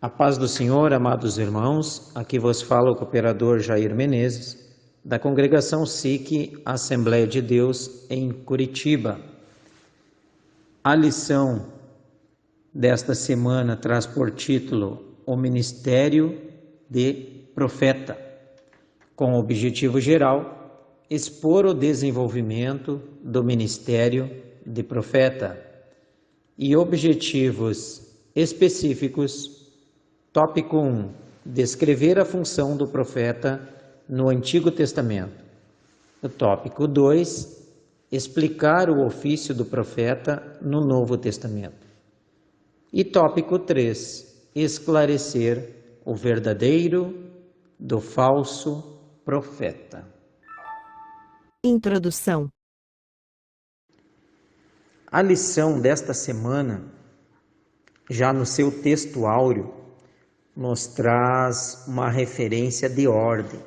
A paz do Senhor, amados irmãos, aqui vos fala o cooperador Jair Menezes, da Congregação SIC Assembleia de Deus em Curitiba. A lição desta semana traz por título O Ministério de Profeta, com o objetivo geral, expor o desenvolvimento do Ministério de Profeta e objetivos específicos. Tópico 1. Descrever a função do profeta no Antigo Testamento. O tópico 2. Explicar o ofício do profeta no Novo Testamento. E tópico 3. Esclarecer o verdadeiro do falso profeta. Introdução. A lição desta semana, já no seu texto áureo, nos traz uma referência de ordem,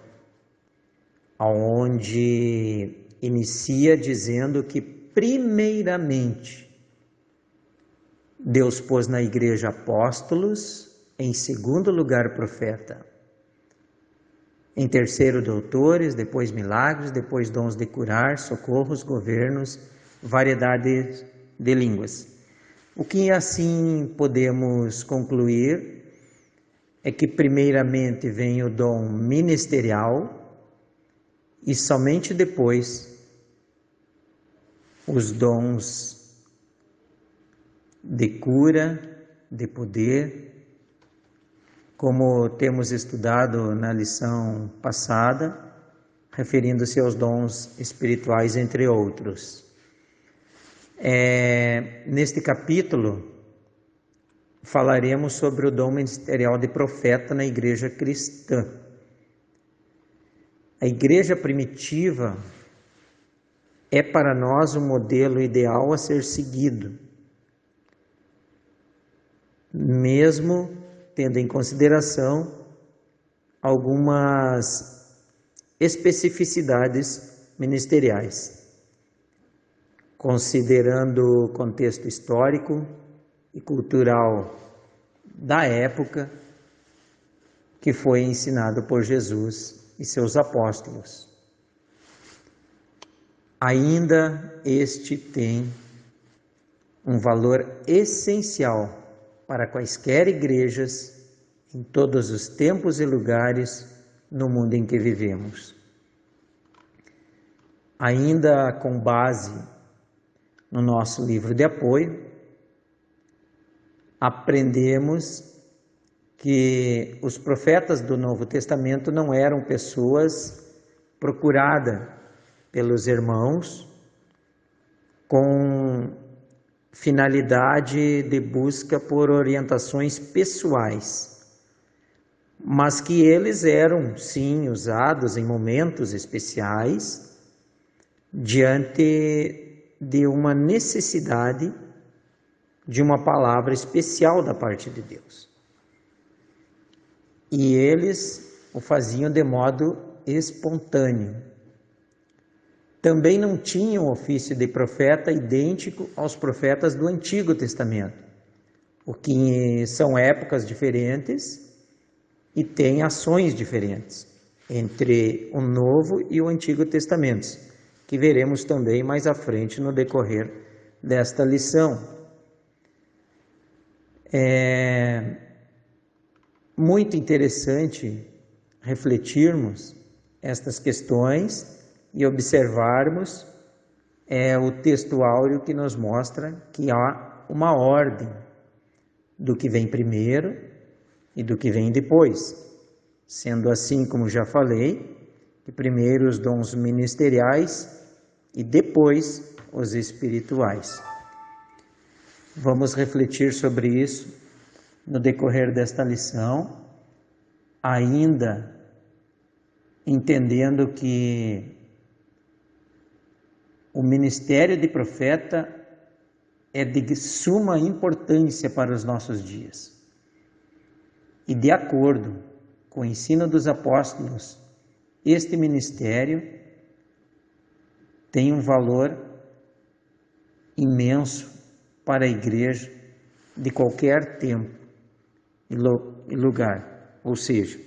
onde inicia dizendo que, primeiramente, Deus pôs na igreja apóstolos, em segundo lugar, profeta, em terceiro, doutores, depois milagres, depois dons de curar, socorros, governos, variedade de línguas. O que assim podemos concluir é que primeiramente vem o dom ministerial e somente depois os dons de cura, de poder, como temos estudado na lição passada, referindo-se aos dons espirituais, entre outros. Neste capítulo, falaremos sobre o dom ministerial de profeta na igreja cristã. A igreja primitiva é para nós o modelo ideal a ser seguido, mesmo tendo em consideração algumas especificidades ministeriais, considerando o contexto histórico e cultural da época que foi ensinado por Jesus e seus apóstolos. Ainda este tem um valor essencial para quaisquer igrejas em todos os tempos e lugares no mundo em que vivemos. Ainda com base no nosso livro de apoio, aprendemos que os profetas do Novo Testamento não eram pessoas procuradas pelos irmãos com finalidade de busca por orientações pessoais, mas que eles eram, sim, usados em momentos especiais diante de uma necessidade de uma palavra especial da parte de Deus. E eles o faziam de modo espontâneo. Também não tinham ofício de profeta idêntico aos profetas do Antigo Testamento, o que são épocas diferentes e têm ações diferentes entre o Novo e o Antigo Testamento, que veremos também mais à frente no decorrer desta lição. É muito interessante refletirmos estas questões e observarmos o texto áureo que nos mostra que há uma ordem do que vem primeiro e do que vem depois, sendo assim, como já falei, que primeiro os dons ministeriais e depois os espirituais. Vamos refletir sobre isso no decorrer desta lição, ainda entendendo que o ministério de profeta é de suma importância para os nossos dias. E de acordo com o ensino dos apóstolos, este ministério tem um valor imenso para a igreja de qualquer tempo e lugar, ou seja,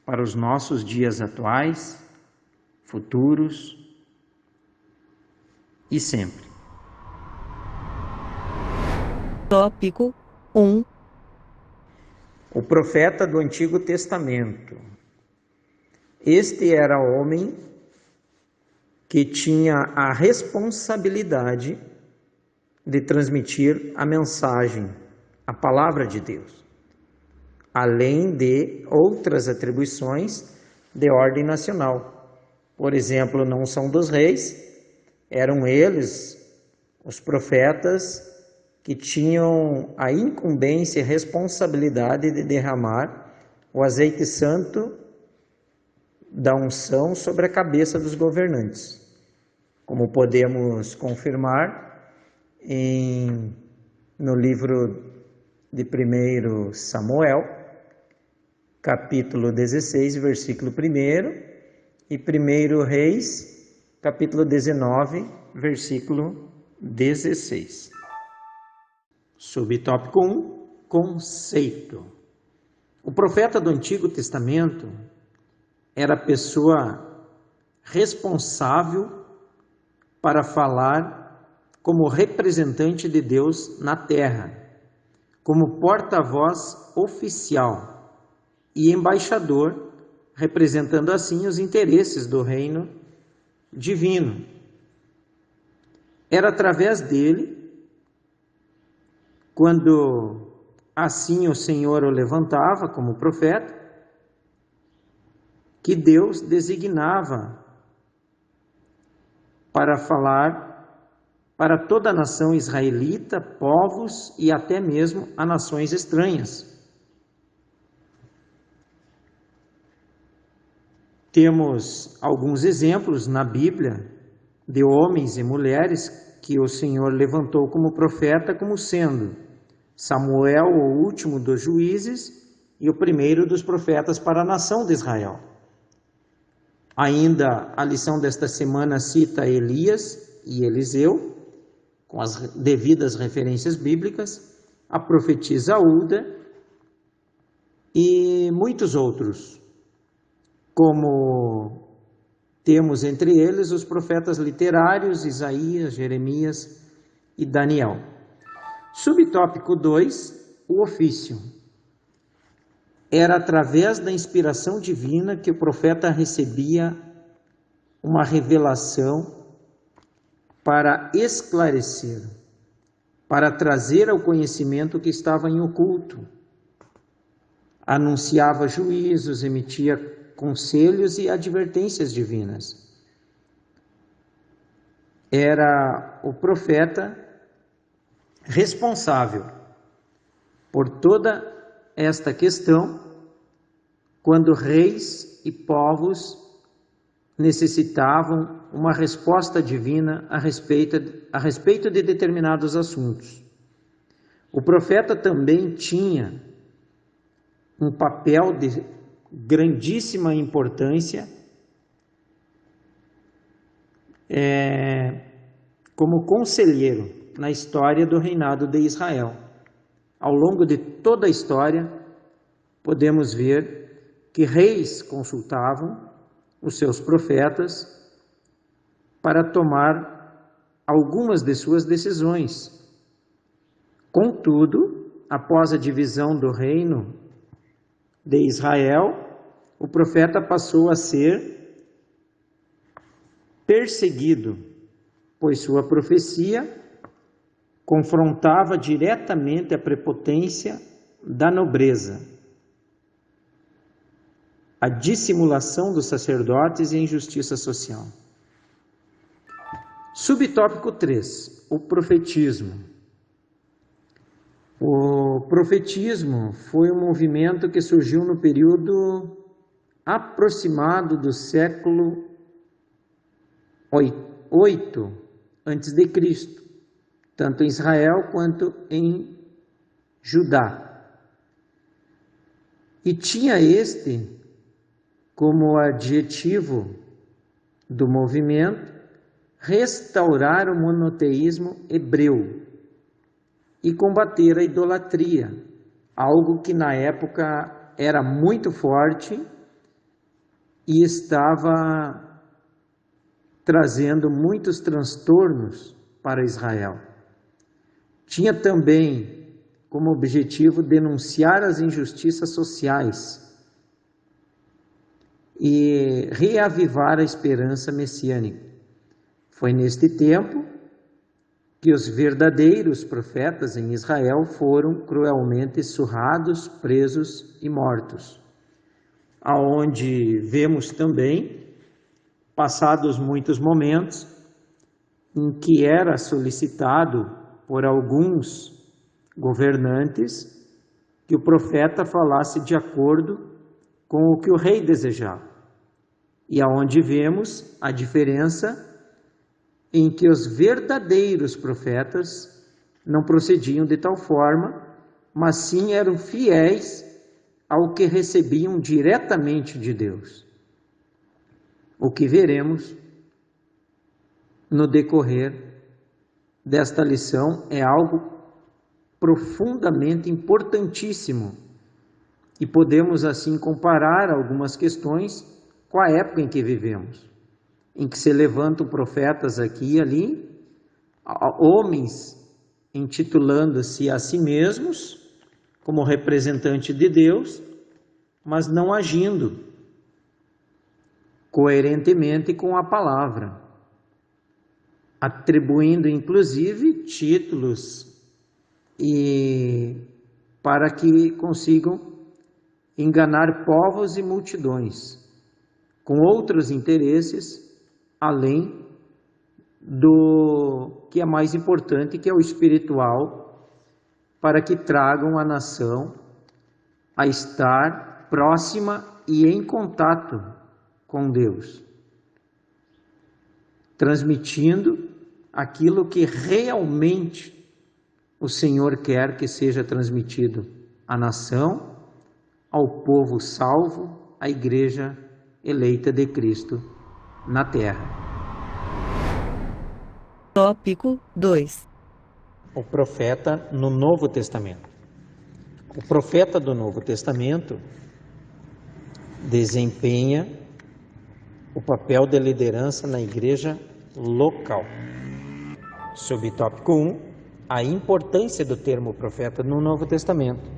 para os nossos dias atuais, futuros e sempre. Tópico 1. O profeta do Antigo Testamento. Este era homem que tinha a responsabilidade de transmitir a mensagem, a palavra de Deus, além de outras atribuições de ordem nacional. Por exemplo, na unção dos reis, eram eles, os profetas, que tinham a incumbência e responsabilidade de derramar o azeite santo da unção sobre a cabeça dos governantes, como podemos confirmar no livro de 1 Samuel, capítulo 16, versículo 1, e 1 Reis, capítulo 19, versículo 16. Subtópico 1, conceito. O profeta do Antigo Testamento era a pessoa responsável para falar como representante de Deus na terra, como porta-voz oficial e embaixador, representando assim os interesses do reino divino. Era através dele, quando assim o Senhor o levantava como profeta, que Deus designava para falar para toda a nação israelita, povos e até mesmo a nações estranhas. Temos alguns exemplos na Bíblia de homens e mulheres que o Senhor levantou como profeta, como sendo Samuel, o último dos juízes, e o primeiro dos profetas para a nação de Israel. Ainda a lição desta semana cita Elias e Eliseu, com as devidas referências bíblicas, a profetisa Hulda e muitos outros, como temos entre eles os profetas literários Isaías, Jeremias e Daniel. Subtópico 2, o ofício. Era através da inspiração divina que o profeta recebia uma revelação para esclarecer, para trazer ao conhecimento que estava em oculto. Anunciava juízos, emitia conselhos e advertências divinas. Era o profeta responsável por toda esta questão quando reis e povos necessitavam uma resposta divina a respeito de determinados assuntos. O profeta também tinha um papel de grandíssima importância como conselheiro na história do reinado de Israel. Ao longo de toda a história, podemos ver que reis consultavam os seus profetas para tomar algumas de suas decisões. Contudo, após a divisão do reino de Israel, o profeta passou a ser perseguido, pois sua profecia confrontava diretamente a prepotência da nobreza, a dissimulação dos sacerdotes e a injustiça social. Subtópico 3, o profetismo. O profetismo foi um movimento que surgiu no período aproximado do século 8 a.C., tanto em Israel quanto em Judá. E tinha como adjetivo do movimento restaurar o monoteísmo hebreu e combater a idolatria, algo que na época era muito forte e estava trazendo muitos transtornos para Israel. Tinha também como objetivo denunciar as injustiças sociais e reavivar a esperança messiânica. Foi neste tempo que os verdadeiros profetas em Israel foram cruelmente surrados, presos e mortos. Aonde vemos também, passados muitos momentos, em que era solicitado por alguns governantes que o profeta falasse de acordo com o que o rei desejava. E aonde vemos a diferença em que os verdadeiros profetas não procediam de tal forma, mas sim eram fiéis ao que recebiam diretamente de Deus. O que veremos no decorrer desta lição é algo profundamente importantíssimo e podemos assim comparar algumas questões com a época em que vivemos, em que se levantam profetas aqui e ali, homens intitulando-se a si mesmos como representante de Deus, mas não agindo coerentemente com a palavra, atribuindo inclusive títulos e para que consigam enganar povos e multidões com outros interesses além do que é mais importante, que é o espiritual, para que tragam a nação a estar próxima e em contato com Deus, transmitindo aquilo que realmente o Senhor quer que seja transmitido à nação, ao povo salvo, à igreja eleita de Cristo na terra. Tópico 2. O profeta no Novo Testamento. O profeta do Novo Testamento desempenha o papel de liderança na igreja local. Subtópico 1. A importância do termo profeta no Novo Testamento.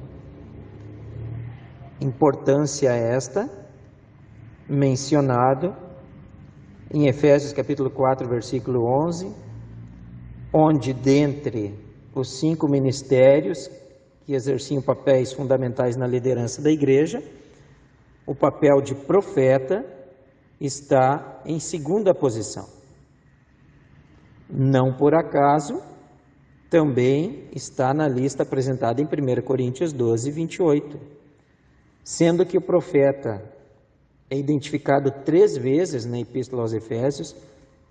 Importância esta mencionado em Efésios capítulo 4, versículo 11, onde dentre os 5 ministérios que exerciam papéis fundamentais na liderança da igreja, o papel de profeta está em segunda posição. Não por acaso, também está na lista apresentada em 1 Coríntios 12, 28, sendo que o profeta é identificado 3 vezes na Epístola aos Efésios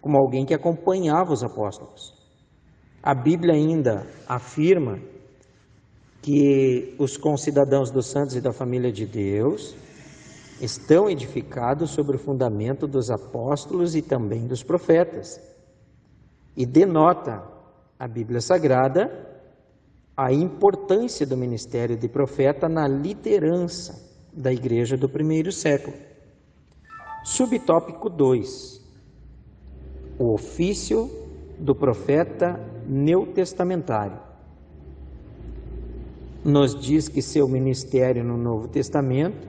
como alguém que acompanhava os apóstolos. A Bíblia ainda afirma que os concidadãos dos santos e da família de Deus estão edificados sobre o fundamento dos apóstolos e também dos profetas, e denota a Bíblia Sagrada a importância do ministério de profeta na liderança da igreja do primeiro século. Subtópico 2. O ofício do profeta neotestamentário. Nos diz que seu ministério no Novo Testamento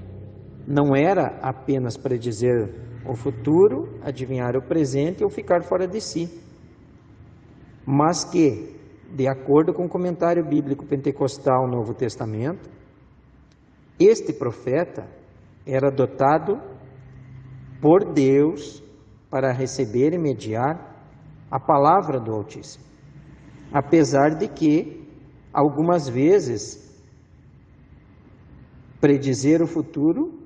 não era apenas predizer o futuro, adivinhar o presente ou ficar fora de si, mas que, de acordo com o comentário bíblico pentecostal Novo Testamento, este profeta era dotado por Deus para receber e mediar a palavra do Altíssimo, apesar de que, algumas vezes, predizer o futuro,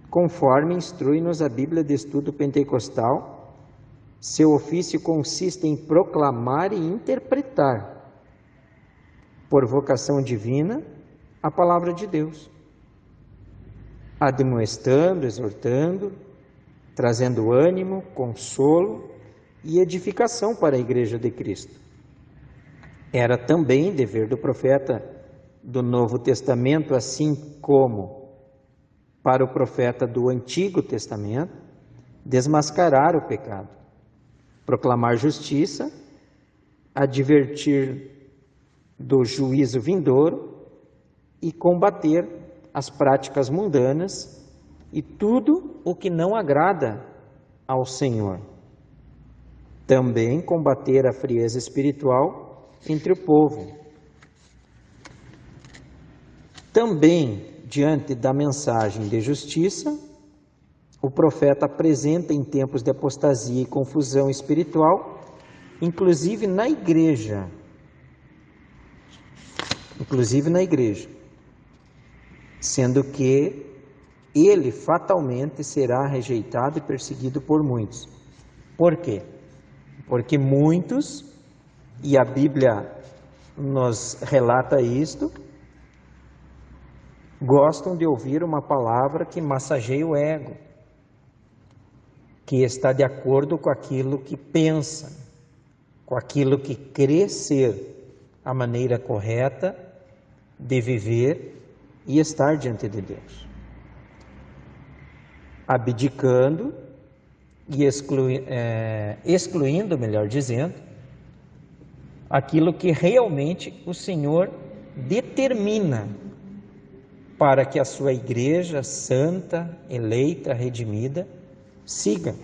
conforme instrui-nos a Bíblia de Estudo Pentecostal, seu ofício consiste em proclamar e interpretar, por vocação divina, a palavra de Deus, admoestando, exortando, trazendo ânimo, consolo e edificação para a Igreja de Cristo. Era também dever do profeta do Novo Testamento, assim como para o profeta do Antigo Testamento, desmascarar o pecado, proclamar justiça, advertir do juízo vindouro e combater as práticas mundanas e tudo o que não agrada ao Senhor. Também combater a frieza espiritual entre o povo. Também, diante da mensagem de justiça, o profeta apresenta em tempos de apostasia e confusão espiritual, inclusive na igreja, sendo que ele fatalmente será rejeitado e perseguido por muitos. Por quê? Porque muitos, e a Bíblia nos relata isto, gostam de ouvir uma palavra que massageia o ego, que está de acordo com aquilo que pensa, com aquilo que crê ser a maneira correta de viver e estar diante de Deus. Abdicando e excluindo, melhor dizendo, aquilo que realmente o Senhor determina para que a sua igreja santa, eleita, redimida, siga.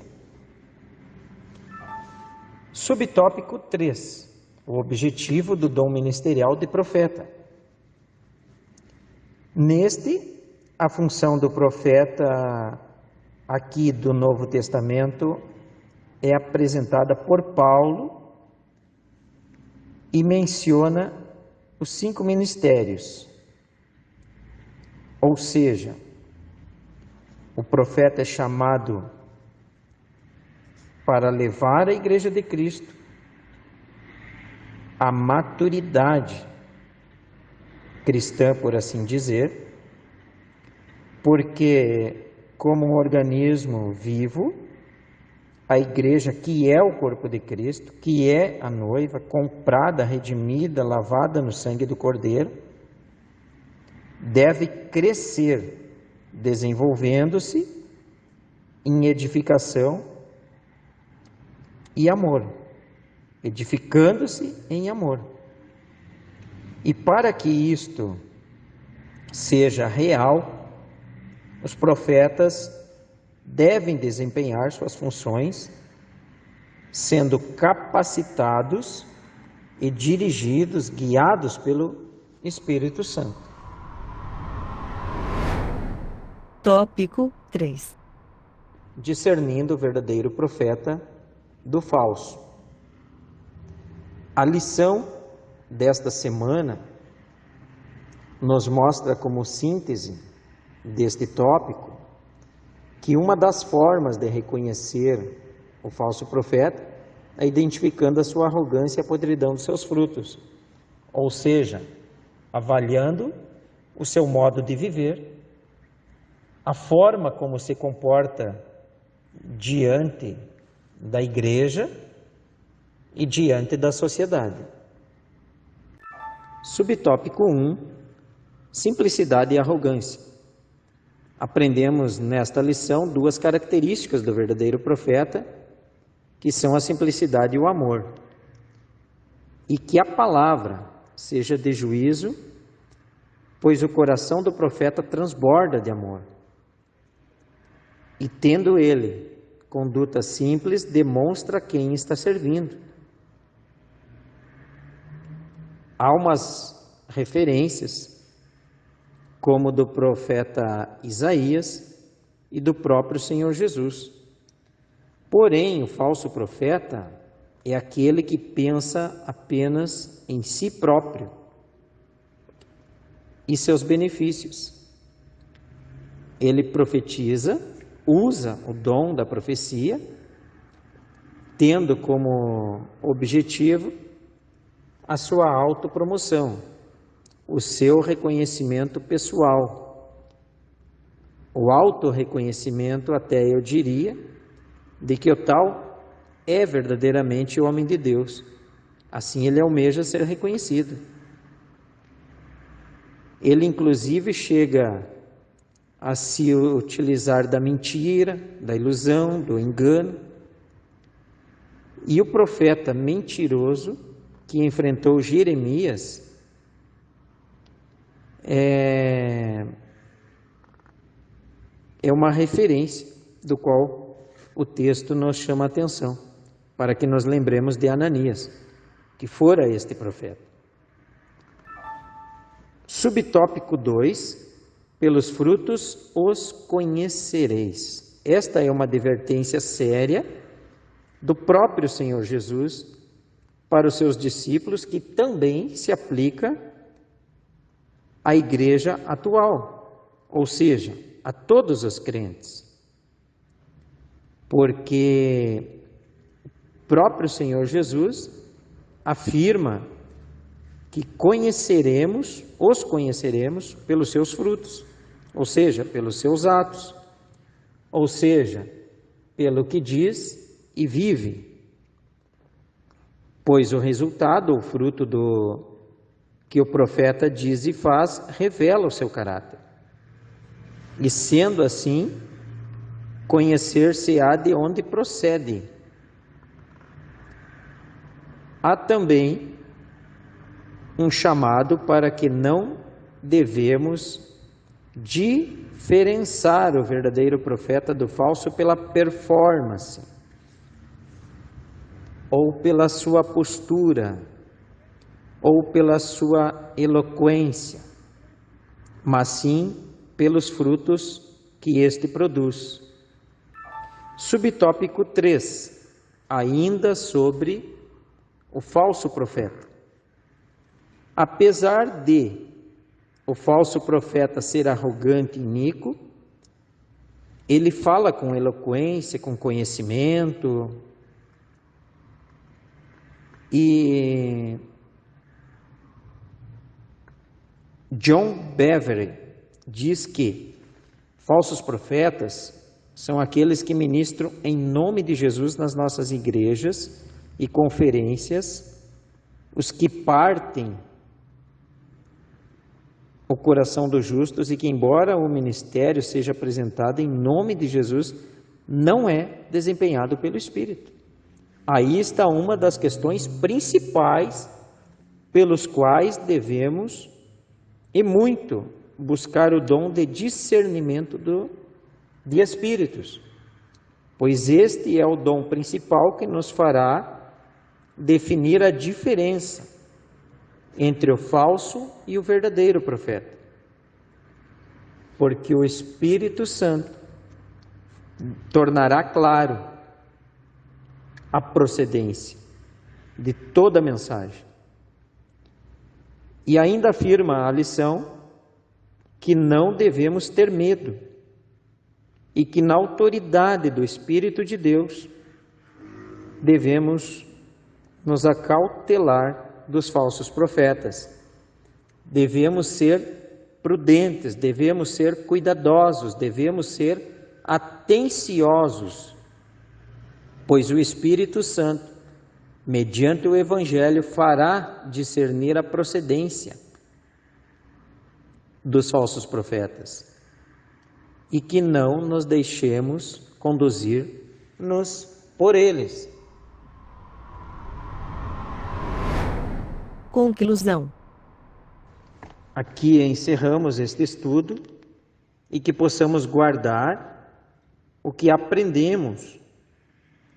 Subtópico 3. O objetivo do dom ministerial de profeta. Neste, a função do profeta aqui do Novo Testamento é apresentada por Paulo e menciona os 5 ministérios. Ou seja, o profeta é chamado para levar a Igreja de Cristo à maturidade cristã, por assim dizer, porque como um organismo vivo, a igreja, que é o corpo de Cristo, que é a noiva, comprada, redimida, lavada no sangue do Cordeiro, deve crescer, desenvolvendo-se em edificação e amor, edificando-se em amor. E para que isto seja real, os profetas devem desempenhar suas funções, sendo capacitados e dirigidos, guiados pelo Espírito Santo. Tópico 3. Discernindo o verdadeiro profeta do falso. A lição desta semana nos mostra como síntese deste tópico que uma das formas de reconhecer o falso profeta é identificando a sua arrogância e a podridão dos seus frutos, ou seja, avaliando o seu modo de viver, a forma como se comporta diante da igreja e diante da sociedade. Subtópico 1. Simplicidade e arrogância. Aprendemos nesta lição 2 características do verdadeiro profeta, que são a simplicidade e o amor. E que a palavra seja de juízo, pois o coração do profeta transborda de amor. E tendo ele conduta simples, demonstra quem está servindo. Há umas referências, como do profeta Isaías e do próprio Senhor Jesus. Porém, o falso profeta é aquele que pensa apenas em si próprio e seus benefícios. Ele profetiza, usa o dom da profecia, tendo como objetivo a sua autopromoção, o seu reconhecimento pessoal, o autorreconhecimento, até eu diria, de que o tal é verdadeiramente o homem de Deus. Assim ele almeja ser reconhecido. Ele inclusive chega a se utilizar da mentira, da ilusão, do engano. E o profeta mentiroso que enfrentou Jeremias é uma referência do qual o texto nos chama a atenção, para que nos lembremos de Ananias, que fora este profeta. Subtópico 2, pelos frutos os conhecereis. Esta é uma advertência séria do próprio Senhor Jesus para os seus discípulos, que também se aplica à igreja atual, ou seja, a todos os crentes. Porque o próprio Senhor Jesus afirma que os conheceremos pelos seus frutos, ou seja, pelos seus atos, ou seja, pelo que diz e vive. Pois o resultado, o fruto do que o profeta diz e faz, revela o seu caráter. E sendo assim, conhecer-se-á de onde procede. Há também um chamado para que não devemos diferenciar o verdadeiro profeta do falso pela performance, ou pela sua postura, ou pela sua eloquência, mas sim pelos frutos que este produz. Subtópico 3, ainda sobre o falso profeta. Apesar de o falso profeta ser arrogante e iníquo, ele fala com eloquência, com conhecimento, e John Bevere diz que falsos profetas são aqueles que ministram em nome de Jesus nas nossas igrejas e conferências, os que partem o coração dos justos, e que, embora o ministério seja apresentado em nome de Jesus, não é desempenhado pelo Espírito. Aí está uma das questões principais pelos quais devemos, e muito, buscar o dom de discernimento de espíritos, pois este é o dom principal que nos fará definir a diferença entre o falso e o verdadeiro profeta. Porque o Espírito Santo tornará claro a procedência de toda a mensagem. E ainda afirma a lição que não devemos ter medo e que na autoridade do Espírito de Deus devemos nos acautelar dos falsos profetas. Devemos ser prudentes, devemos ser cuidadosos, devemos ser atenciosos, pois o Espírito Santo, mediante o Evangelho, fará discernir a procedência dos falsos profetas, e que não nos deixemos conduzir-nos por eles. Conclusão. Aqui encerramos este estudo e que possamos guardar o que aprendemos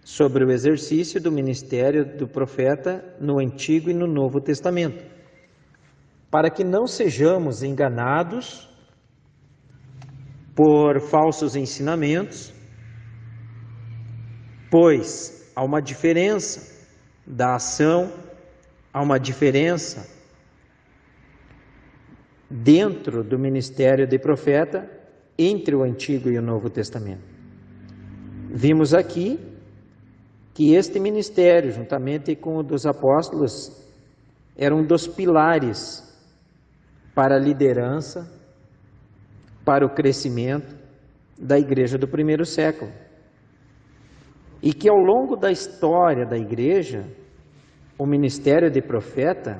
sobre o exercício do ministério do profeta no Antigo e no Novo Testamento, para que não sejamos enganados por falsos ensinamentos, pois há uma diferença da ação, há uma diferença dentro do ministério de profeta entre o Antigo e o Novo Testamento. Vimos aqui que este ministério, juntamente com o dos apóstolos, era um dos pilares para a liderança, para o crescimento da igreja do primeiro século. E que ao longo da história da igreja, o ministério de profeta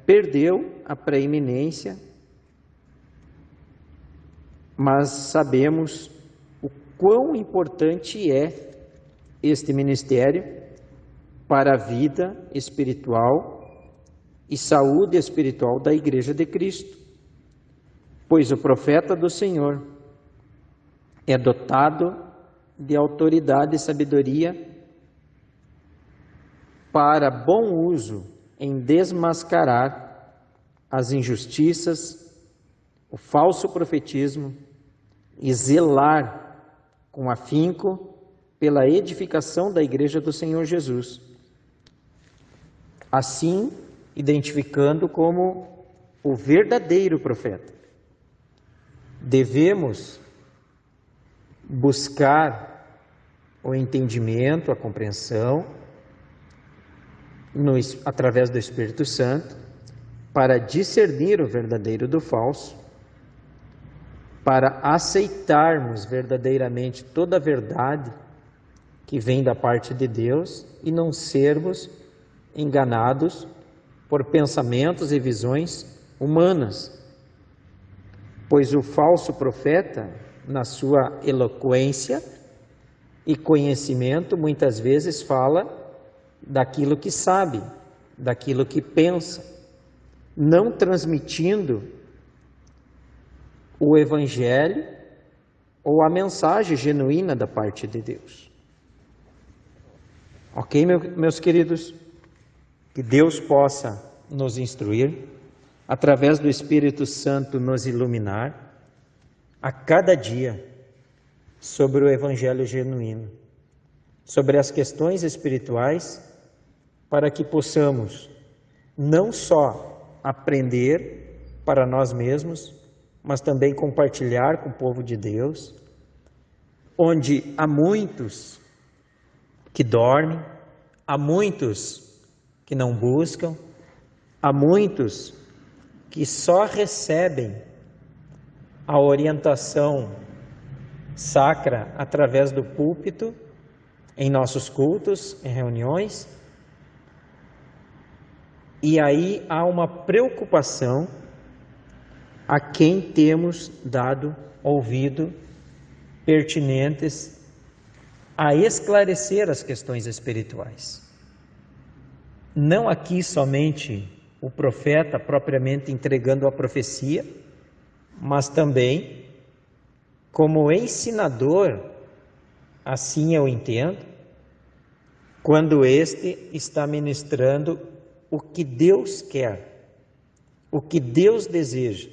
perdeu a preeminência, mas sabemos o quão importante é este ministério para a vida espiritual e saúde espiritual da Igreja de Cristo, pois o profeta do Senhor é dotado de autoridade e sabedoria para bom uso em desmascarar as injustiças, o falso profetismo e zelar com afinco pela edificação da Igreja do Senhor Jesus, assim identificando como o verdadeiro profeta. Devemos buscar o entendimento, a compreensão, através do Espírito Santo, para discernir o verdadeiro do falso, para aceitarmos verdadeiramente toda a verdade que vem da parte de Deus e não sermos enganados por pensamentos e visões humanas, pois o falso profeta, na sua eloquência e conhecimento, muitas vezes fala daquilo que sabe, daquilo que pensa, não transmitindo o Evangelho ou a mensagem genuína da parte de Deus. Ok, meus queridos? Que Deus possa nos instruir, através do Espírito Santo nos iluminar a cada dia sobre o Evangelho genuíno, sobre as questões espirituais, para que possamos não só aprender para nós mesmos, mas também compartilhar com o povo de Deus, onde há muitos que dormem, há muitos que não buscam, há muitos que só recebem a orientação sacra através do púlpito, em nossos cultos, em reuniões, e aí há uma preocupação a quem temos dado ouvido pertinentes a esclarecer as questões espirituais. Não aqui somente o profeta propriamente entregando a profecia, mas também como ensinador, assim eu entendo, quando este está ministrando o que Deus quer, o que Deus deseja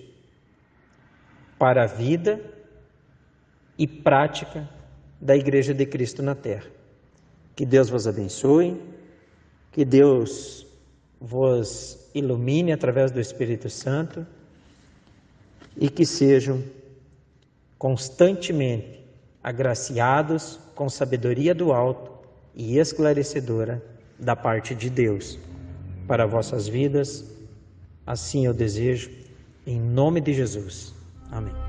para a vida e prática da Igreja de Cristo na Terra. Que Deus vos abençoe, que Deus vos ilumine através do Espírito Santo e que sejam constantemente agraciados com sabedoria do alto e esclarecedora da parte de Deus para vossas vidas. Assim eu desejo, em nome de Jesus. Amém.